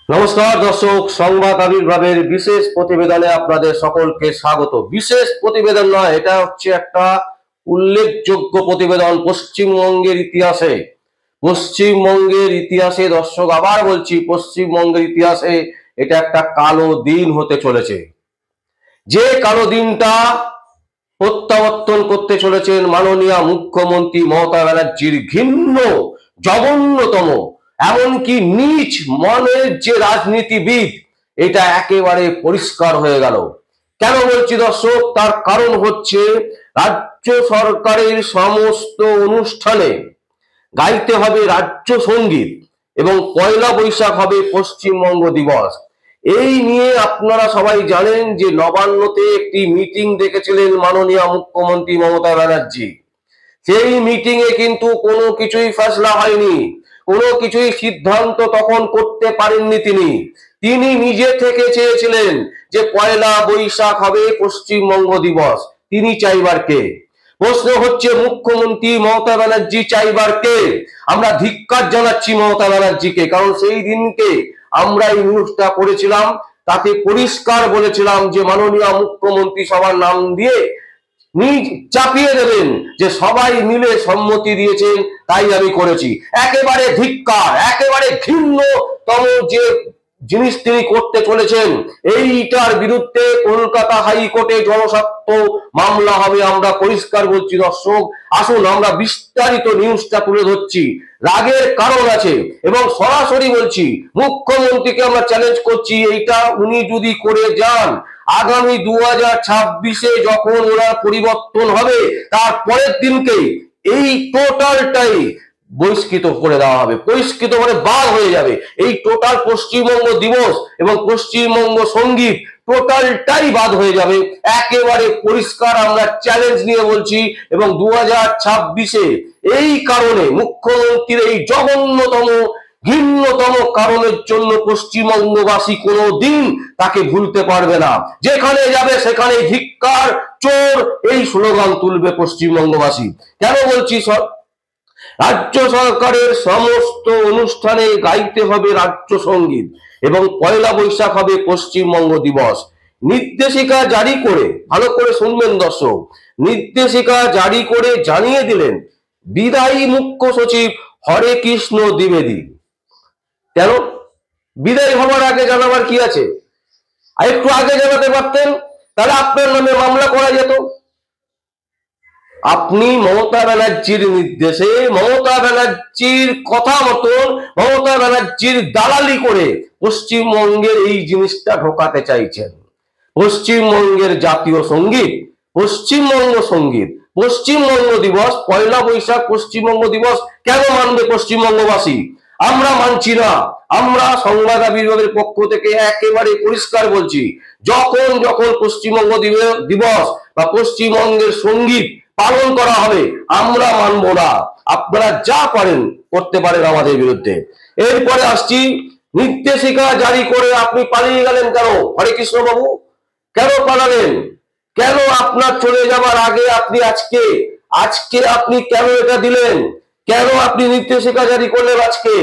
নমস্কার দর্শক, সংবাদ আবির্ভাবের বিশেষ প্রতিবেদনে আপনাদের সকলকে স্বাগত। বিশেষ প্রতিবেদন নয়, এটা হচ্ছে একটা উল্লেখযোগ্য প্রতিবেদন পশ্চিমবঙ্গের ইতিহাসে দর্শক, আবার বলছি, পশ্চিমবঙ্গের ইতিহাসে এটা একটা কালো দিন হতে চলেছে। যে কালো দিনটা প্রত্যাবর্তন করতে চলেছেন মাননীয় মুখ্যমন্ত্রী মমতা ব্যানার্জির ঘৃণ্য, জঘন্যতম, এমনকি নীচ মনের যে রাজনীতিবিদ, এটা একেবারে পরিষ্কার হয়ে গেল। কেন বলছি দর্শক? তার কারণ হচ্ছে রাজ্য সরকারের সমস্ত অনুষ্ঠানে গাইতে হবে রাজ্য সঙ্গীত এবং পয়লা বৈশাখ হবে পশ্চিমবঙ্গ দিবস। এই নিয়ে আপনারা সবাই জানেন যে নবান্নতে একটি মিটিং ডেকেছিলেন মাননীয় মুখ্যমন্ত্রী মমতা ব্যানার্জি। সেই মিটিং এ কিন্তু কোনো কিছুই ফয়সলা হয়নি, কোনো কিছুই সিদ্ধান্ত তখন করতে পারেননি। তিনি নিজে থেকে চেয়েছিলেন যে পয়লা বৈশাখ হবে পশ্চিমবঙ্গ দিবস। তিনি চাইবার কে? প্রশ্ন হচ্ছে মুখ্যমন্ত্রী মমতা ব্যানার্জি চাইবার কে? আমরা ধিক্কার জানাচ্ছি মমতা ব্যানার্জিকে, কারণ সেই দিনকে আমরা এই নিউজটা করেছিলাম, তাতে পরিষ্কার বলেছিলাম যে মাননীয় মুখ্যমন্ত্রী সবার নাম দিয়ে নিজ চাপিয়ে দেবেন যে সবাই মিলে সম্মতি দিয়েছেন, তাই আমি করেছি। একেবারে ধিক্কার, একেবারে ঘৃণ্যতম যে জিনিস তিনি করতে চলেছেন, এইটার বিরুদ্ধে কলকাতা হাইকোর্টে জনস্বার্থ মামলা হবে। আমরা পরিষ্কার বলছি দর্শক, আসুন আমরা বিস্তারিত নিউজটা তুলে ধরছি। রাগের কারণ আছে এবং সরাসরি বলছি, মুখ্যমন্ত্রীকে আমরা চ্যালেঞ্জ করছি, এইটা উনি যদি করে যান, আগামী 2026-এ যখন ওনার পরিবর্তন হবে, তার পরের দিনকে এই টোটালটাই বহিষ্কৃত করে দেওয়া হবে। বহিষ্কৃত মানে বাদ হয়ে যাবে এই টোটাল পশ্চিমবঙ্গ দিবস এবং পশ্চিমবঙ্গ সঙ্গীত, টোটালটাই বাদ হয়ে যাবে। একেবারে পরিষ্কার আমরা চ্যালেঞ্জ নিয়ে বলছি। এবং 2026-এ এই কারণে মুখ্যমন্ত্রীর এই জঘন্যতম, ঘৃণ্যতম কারণের জন্য পশ্চিমবঙ্গবাসী কোনোদিন তাকে ভুলতে পারবে না। যেখানে যাবে সেখানে ধিক্কার, চোর, এই স্লোগান তুলবে পশ্চিমবঙ্গবাসী। কেন বলছি? রাজ্য সরকারের সমস্ত অনুষ্ঠানে গাইতে হবে রাজ্য সঙ্গীত এবং পয়লা বৈশাখ হবে পশ্চিমবঙ্গ দিবস। নির্দেশিকা জারি করে, ভালো করে শুনবেন দর্শক, নির্দেশিকা জারি করে জানিয়ে দিলেন বিদায়ী মুখ্য সচিব হরে কৃষ্ণ দ্বিবেদী। কেন? বিদায় হবার আগে জানাবার কি আছে? আর একটু আগে জানাতে পারতেন, তাহলে আপনার নামে মামলা করা যেত। আপনি মমতা ব্যানার্জির নির্দেশে, মমতা ব্যানার্জির কথা মতন, মমতা ব্যানার্জির দালালি করে পশ্চিমবঙ্গের এই জিনিসটা ঢোকাতে চাইছেন। পশ্চিমবঙ্গের জাতীয় সঙ্গীত পশ্চিমবঙ্গ সঙ্গীত, পশ্চিমবঙ্গ দিবস, পয়লা বৈশাখ পশ্চিমবঙ্গ দিবস কেন মানবে পশ্চিমবঙ্গবাসী? আমরা মানছি না। আমরা সংবাদ আবির্ভাবের পক্ষ থেকে একেবারে পরিষ্কার বলছি, যখন যখন পশ্চিমবঙ্গ দিবস বা পশ্চিমবঙ্গের সঙ্গীত পালন করা হবে, আমরা মানব না। আপনারা যা পারেন করতে পারেন আমাদের বিরুদ্ধে। এরপরে আসছি, নির্দেশিকা জারি করে আপনি পালিয়ে গেলেন কেন হরে কৃষ্ণ বাবু? কেন পালালেন? কেন আপনার চলে যাবার আগে আপনি আজকে আপনি কেন এটা দিলেন? কেন আপনি নির্দেশিকা জারি করলেন আজকে?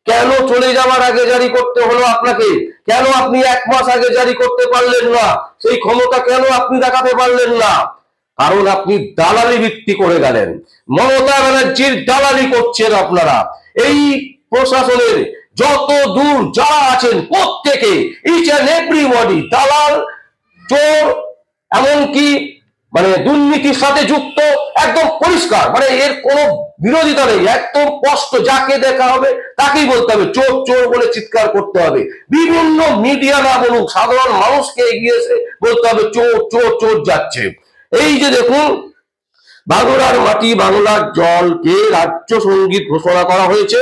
কেন চলে যাওয়ার আগে জারি করতে হলো আপনাকে? কেন আপনি 1 মাস আগে জারি করতে পারলেন না? সেই ক্ষমতা কেন আপনি দেখাতে পারলেন না? কারণ আপনি দালালি বৃত্তি করে গেলেন। মমতা ব্যানার্জির দালালি করছেন আপনারা। এই প্রশাসনের যত দূর যারা আছেন প্রত্যেকে, ইচ এন্ড এভরিবডি দালাল, চোর, এমনকি দুর্নীতির সাথে যুক্ত, একদম পরিষ্কার। এর কোনো বিরোধিতা নেই, একদম স্পষ্ট। যাকে দেখা হবে তাকেই বলতে হবে চোর চোর বলে চিৎকার করতে হবে। বিভিন্ন মিডিয়া না বলুক, সাধারণ মানুষকে এগিয়ে এসে বলতে হবে চোর চোর চোর যাচ্ছে। এই যে দেখুন, বাংলার মাটি বাংলার জলকে রাজ্য সঙ্গীত ঘোষণা করা হয়েছে,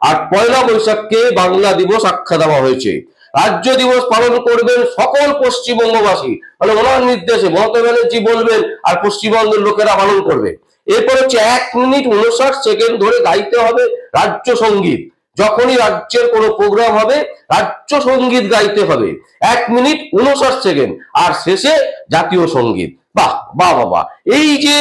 আর পয়লা বৈশাখকে বাংলা দিবস আখ্যা দেওয়া হয়েছে। রাজ্য দিবস পালন করবেন সকল পশ্চিমবঙ্গবাসী, ওনার নির্দেশে মমতা ব্যানার্জি বলবেন, আর পশ্চিমবঙ্গের লোকেরা পালন করবে। এরপর হচ্ছে 1 মিনিট 59 সেকেন্ড ধরে গাইতে হবে রাজ্য সঙ্গীত। যখনই রাজ্যের কোনো প্রোগ্রাম হবে, রাজ্য সঙ্গীত গাইতে হবে 1 মিনিট 59 সেকেন্ড, আর শেষে জাতীয় সঙ্গীত। বাহ বাহ বাবা! এই যে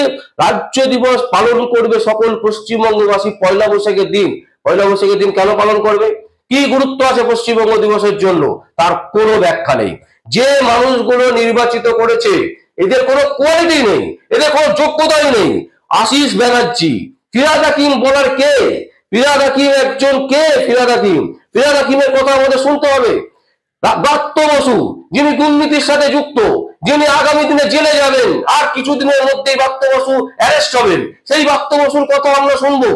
রাজ্য দিবস পালন করবে সকল পশ্চিমবঙ্গবাসী পয়লা বৈশাখের দিন, পয়লা বৈশাখের দিন কেন পালন করবে? কি গুরুত্ব আছে পশ্চিমবঙ্গ দিবসের জন্য, তার কোনো ব্যাখ্যা নেই। যে মানুষগুলো নির্বাচিত করেছে এদের কোনো কোয়ালিটি নেই, এদের কোনো যোগ্যতাই নেই। আশিস ব্যানার্জি, ফিরহাদ হাকিম বলার কে? ফিরহাদ হাকিম একজন কে? ফিরহাদ হাকিম, ফিরহাদ হাকিমের কথা আমাদের শুনতে হবে। ব্রাত্য বসু, যিনি দুর্নীতির সাথে যুক্ত, যিনি আগামী দিনে জেলে যাবেন, আর কিছুদিনের মধ্যেই ব্রাত্য বসু অ্যারেস্ট হবেন, সেই ব্রাত্য বসুর কথা আমরা শুনবো।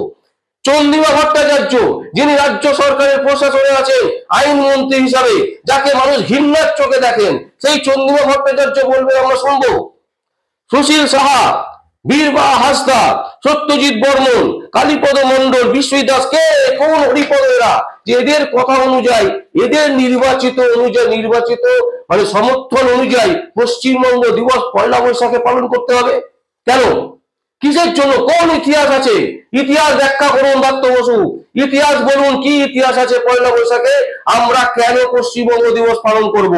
চন্দ্রিমা ভট্টাচার্য, যিনি রাজ্য সরকারের প্রশাসনে আছেন আইনমন্ত্রী হিসাবে, যাকে মানুষ ঘৃণার চোখে দেখেন, সেই চন্দ্রিমা ভট্টাচার্য বলবে আমরা শুনবো। সুশীল সাহা, বীরবা হাসদা, সত্যজিৎ বর্মন, কালীপদ মন্ডল, বিশ্বজিৎ দাস, কে কোন হরিপদ এরা, যে এদের কথা অনুযায়ী, এদের নির্বাচিত মানে সমর্থন অনুযায়ী পশ্চিমবঙ্গ দিবস পয়লা বৈশাখে পালন করতে হবে। কেন? কিসের জন্য? কোন ইতিহাস আছে? ইতিহাস ব্যাখ্যা করুন ব্রাত্য বসু, ইতিহাস বলুন, কি ইতিহাস আছে পয়লা বৈশাখে? আমরা কেন পশ্চিমবঙ্গ দিবস পালন করব?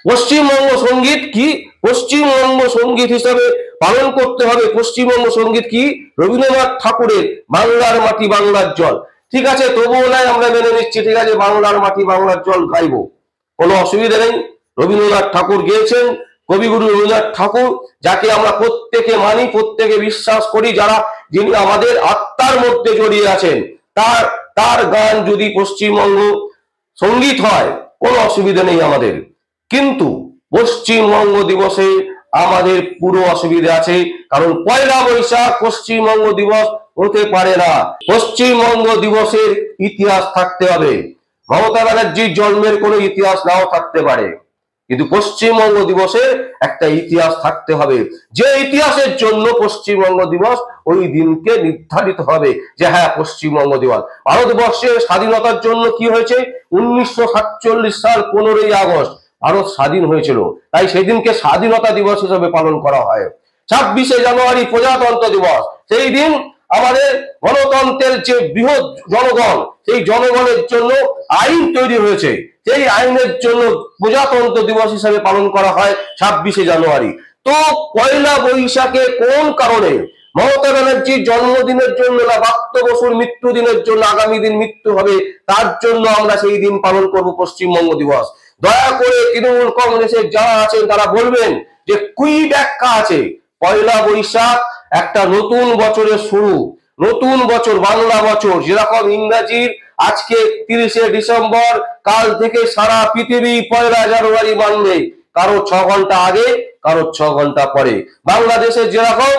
পশ্চিমবঙ্গ সঙ্গীত কি? পশ্চিমবঙ্গ সঙ্গীত হিসাবে পালন করতে হবে। পশ্চিমবঙ্গ সঙ্গীত কি? রবীন্দ্রনাথ ঠাকুরের বাংলার মাটি বাংলার জল। ঠিক আছে, তবুও নাই আমরা মেনে নিচ্ছি, ঠিক আছে, বাংলার মাটি বাংলার জল গাইবো, কোনো অসুবিধা নেই। রবীন্দ্রনাথ ঠাকুর গেয়েছেন, কবিগুরু রবীন্দ্রনাথ ঠাকুর, যাকে আমরা প্রত্যেকে মানি, প্রত্যেকে বিশ্বাস করি, যিনি আমাদের আত্মার মধ্যে জড়িয়ে আছেন, তার গান যদি পশ্চিমবঙ্গ সঙ্গীত হয় কোনো অসুবিধা নেই আমাদের। কিন্তু পশ্চিমবঙ্গ দিবসে আমাদের পুরো অসুবিধা আছে, কারণ পয়লা বৈশাখ পশ্চিমবঙ্গ দিবস হতে পারে না। পশ্চিমবঙ্গ দিবসের ইতিহাস থাকতে হবে। মমতা ব্যানার্জির জন্মের কোনো ইতিহাস নাও থাকতে পারে, কিন্তু পশ্চিমবঙ্গ দিবসের একটা ইতিহাস থাকতে হবে, যে ইতিহাসের জন্য পশ্চিমবঙ্গ দিবস ওই দিনকে নির্ধারিত হবে যে হ্যাঁ পশ্চিমবঙ্গ দিবস। ভারতবর্ষের স্বাধীনতার জন্য কি হয়েছে? 1947 সাল 15ই আগস্ট ভারত স্বাধীন হয়েছিল, তাই সেদিনকে স্বাধীনতা দিবস হিসেবে পালন করা হয়। 26শে জানুয়ারি প্রজাতন্ত্র দিবস, সেই দিন আমাদের গণতন্ত্রের যে বৃহৎ জনগণ, সেই জনগণের জন্য আইন তৈরি হয়েছে, সেই আইনের জন্য প্রজাতন্ত্র দিবস হিসেবে পালন করা হয় 26শে জানুয়ারি। তো পয়লা বৈশাখে কোন কারণে মমতা ব্যানার্জির জন্মদিনের জন্য না ব্রাত্য বসুর মৃত্যুদিনের জন্য আগামী দিন মৃত্যু হবে, তার জন্য আমরা সেই দিন পালন করব পশ্চিমবঙ্গ দিবস? দয়া করে তৃণমূল কংগ্রেসের যারা আছেন তারা বলবেন যে কি ব্যাখ্যা আছে। পয়লা বৈশাখ একটা নতুন বছরের শুরু, নতুন বছর, বাংলা বছর, যেরকম ইংরাজির আজকে 30শে ডিসেম্বর, কাল থেকে সারা পৃথিবী পয়লা জানুয়ারি মানবে, কারো 6 ঘন্টা আগে, কারো 6 ঘন্টা পরে। বাংলাদেশে যেরকম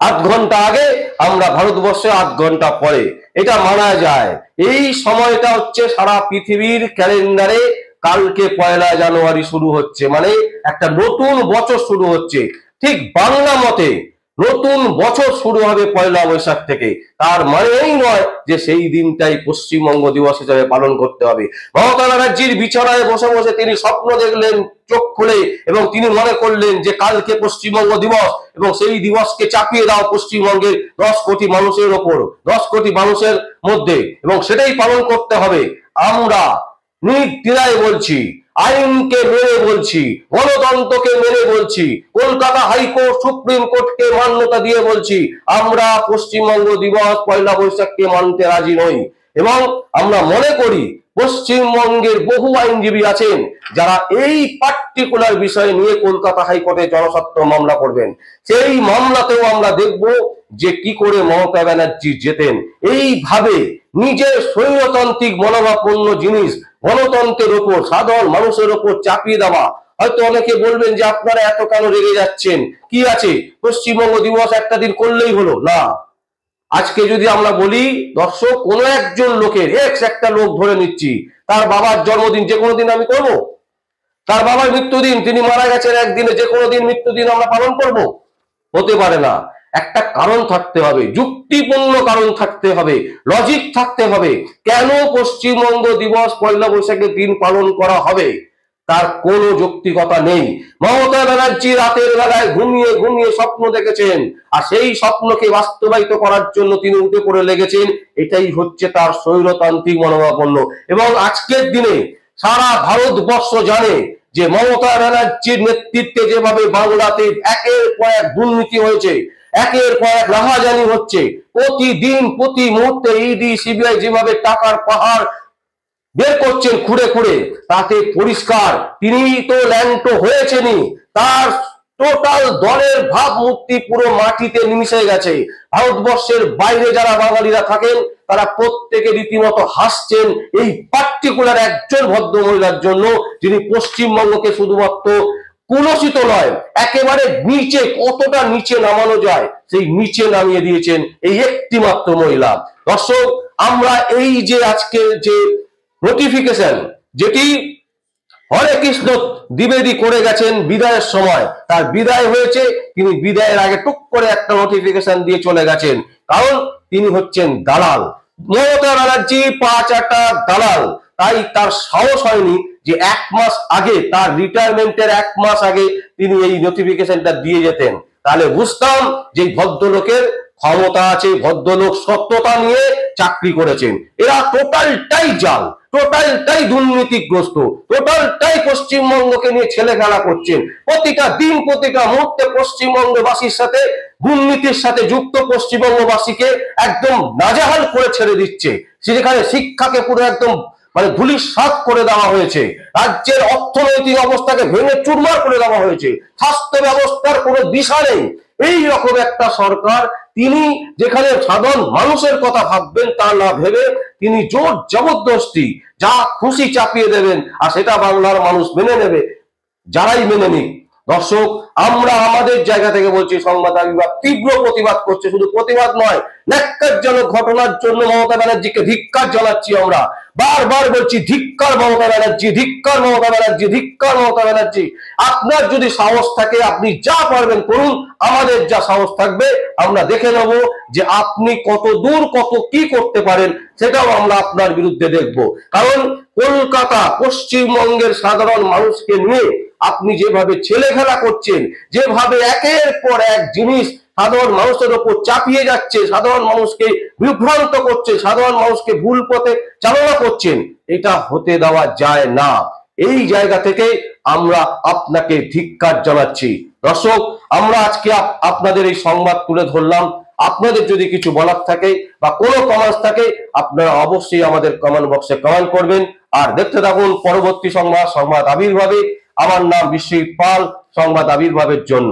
8 ঘন্টা আগে, আমরা ভারতবর্ষে 8 ঘন্টা পরে, এটা মানা যায়। এই সময়টা হচ্ছে সারা পৃথিবীর ক্যালেন্ডারে কালকে পয়লা জানুয়ারি শুরু হচ্ছে, মানে একটা নতুন বছর শুরু হচ্ছে। ঠিক বাংলা মতে নতুন বছর শুরু হবে পয়লা বৈশাখ থেকে, তার মানে এই নয় যে সেই দিনটাই পশ্চিমবঙ্গ দিবস হিসেবে পালন করতে হবে। মমতা ব্যানার্জির বিছানায় বসে বসে তিনি স্বপ্ন দেখলেন চোখ খুলে, এবং তিনি মনে করলেন যে কালকে পশ্চিমবঙ্গ দিবস, এবং সেই দিবসকে চাপিয়ে দাও পশ্চিমবঙ্গের 10 কোটি মানুষের ওপর, 10 কোটি মানুষের মধ্যে, এবং সেটাই পালন করতে হবে। আমরা নির্দ্বিধায় বলছি, আইনকে মেনে বলছি, গণতন্ত্রকে মেনে বলছি, কলকাতা হাইকোর্ট সুপ্রিম কোর্টকে মান্যতা দিয়ে বলছি, আমরা পশ্চিমবঙ্গ দিবস পয়লা বৈশাখকে মানতে রাজি নই। এবং আমরা মনে করি পশ্চিমবঙ্গের বহু আইনজীবী আছেন যারা এই পার্টিকুলার বিষয় নিয়ে কলকাতা হাইকোর্টে জনস্বার্থ মামলা করবেন। সেই মামলাতেও আমরা দেখব যে কি করে মমতা ব্যানার্জি জেতেন। এইভাবে নিজের স্বৈরতান্ত্রিক মনোভাবাপন্ন জিনিস গণতন্ত্রের ওপর, সাধারণ মানুষের ওপর চাপিয়ে দেওয়া। হয়তো অনেকে বলবেন যে আপনারা এত কেন রেগে যাচ্ছেন, কি আছে, পশ্চিমবঙ্গ দিবস একটা দিন করলেই হলো না। আজকে যদি আমরা বলি দর্শক, কোন একজন লোকের একটা লোক ধরে নিচ্ছি, তার বাবার জন্মদিন যে কোনো দিন আমি করব, তার বাবার মৃত্যুদিন, তিনি মারা গেছেন একদিনে, যে কোনো দিন মৃত্যুদিন আমরা পালন করব? হতে পারে না। একটা কারণ থাকতে হবে, যুক্তিপূর্ণ কারণ থাকতে হবে, লজিক থাকতে হবে। কেন পশ্চিমবঙ্গ দিবস পয়লা বৈশাখের দিন পালন করা হবে তার কোনো যৌক্তিকতা নেই। মমতা ব্যানার্জি রাতের বেলায় ঘুমিয়ে ঘুমিয়ে স্বপ্ন দেখেছেন, আর সেই স্বপ্নকে বাস্তবায়িত করার জন্য তিনি উঠে পড়ে লেগেছেন। এটাই হচ্ছে তার স্বৈরতান্ত্রিক মনোভাবাপন্ন। এবং আজকের দিনে সারা ভারতবর্ষ জানে যে মমতা ব্যানার্জির নেতৃত্বে যেভাবে বাংলাতে একের পর এক দুর্নীতি হয়েছে, একের পর এক রাহাজানি হচ্ছে, প্রতিদিন প্রতি মুহূর্তে ইডি সিবিআই যেভাবে টাকার পাহাড় বের করছেন খুঁড়ে খুঁড়ে, তাতে পরিষ্কার তিনি তো ল্যাংটো হয়েছেনই, তার টোটাল দলের ভাবমূর্তি পুরো মাটিতে মিশে গেছে। ভারতবর্ষের বাইরে যারা বাঙালিরা থাকেন তারা প্রত্যেকে রীতিমতো হাসছেন এই পার্টিকুলার একজন ভদ্র মহিলার জন্য, যিনি পশ্চিমবঙ্গকে শুধুমাত্র কুলসিত নয়, একেবারে নিচে, কতটা নিচে নামানো যায় সেই নিচে নামিয়ে দিয়েছেন এই একটি মাত্র মহিলা। দর্শক, আমরা এই যে আজকে যে নোটিফিকেশন যেটি হরে কৃষ্ণ দ্বিবেদী করে গেছেন বিদায়ের সময়, তার বিদায় হয়েছে, তিনি বিদায়ের আগে টুক করে একটা নোটিফিকেশন দিয়ে চলে গেছেন, কারণ তিনি হচ্ছেন দালাল। মমতা ব্যানার্জি পা চাটা দালাল, তাই তার সাহস হয়নি যে 1 মাস আগে, তার রিটায়ারমেন্টের 1 মাস আগে তিনি এই নোটিফিকেশনটা দিয়ে যেতেন, তাহলে বুঝতাম যে ভদ্রলোকের ক্ষমতা আছে, ভদ্রলোক সত্যতা নিয়ে চাকরি করেছেন। এরা টোটালটাই জাল, টোটালটাই দুর্নীতিগ্রস্ত, টোটালটাই পশ্চিমবঙ্গকে নিয়ে ছেলে খেলা করছেন। প্রতিটা দিন প্রতিটা মুহূর্তে পশ্চিমবঙ্গবাসীর সাথে দুর্নীতির সাথে যুক্ত পশ্চিমবঙ্গবাসীকে একদম নাজেহাল করে ছেড়ে দিচ্ছে। সেখানে শিক্ষাকে পুরো একদম মানে ধূলিসাৎ করে দেওয়া হয়েছে, রাজ্যের অর্থনৈতিক অবস্থাকে ভেঙে চুরমার করে দেওয়া হয়েছে, স্বাস্থ্য ব্যবস্থার কোনো দিশা নেই। এই রকম একটা সরকার, তিনি যেখানে সাধারণ মানুষের কথা ভাববেন তা না ভেবে তিনি জোর জবরদস্তি যা খুশি চাপিয়ে দেবেন, আর সেটা বাংলার মানুষ মেনে নেবে, যারাই মেনে নিক। দর্শক, আমরা আমাদের জায়গা থেকে বলছি, সংবাদ বিভাগ তীব্র প্রতিবাদ করছে, শুধু প্রতিবাদ নয়, ন্যাক্কারজনক ঘটনার জন্য মমতা ব্যানার্জিকে ধিক্কার জানাচ্ছি। আমরা বারবার বলছি, ধিক্কার মমতা ব্যানার্জি, ধিক্কার মমতা ব্যানার্জি, ধিক্কার মমতা ব্যানার্জি। আপনার যদি সাহস থাকে আপনি যা পারবেন করুন, আমাদের যা সাহস থাকবে আমরা দেখে নেব যে আপনি কত দূর কত কি করতে পারেন, সেটাও আমরা আপনার বিরুদ্ধে দেখব। কারণ কলকাতা, পশ্চিমবঙ্গের সাধারণ মানুষকে নিয়ে আপনি যেভাবে ছেলে খেলা করছেন, যেভাবে একের পর এক জিনিস সাধারণ মানুষের ওপর চাপিয়ে যাচ্ছে, সাধারণ মানুষকে বিভ্রান্ত করছে, সাধারণ মানুষকে ভুল পথে চালনা করছেন, এটা হতে দেওয়া যায় না। এই জায়গা থেকে আমরা আপনাকে ধিক্কার জানাচ্ছি। দর্শক, আমরা আজকে আপনাদের এই সংবাদ তুলে ধরলাম। আপনাদের যদি কিছু বলার থাকে বা কোনো কমেন্টস থাকে, আপনারা অবশ্যই আমাদের কমেন্ট বক্সে কমেন্ট করবেন। আর দেখতে থাকুন পরবর্তী সংবাদ, সংবাদ আবির্ভাবে। আমার নাম বিশ্বজিৎ পাল, সংবাদ আবির্ভাবের জন্য।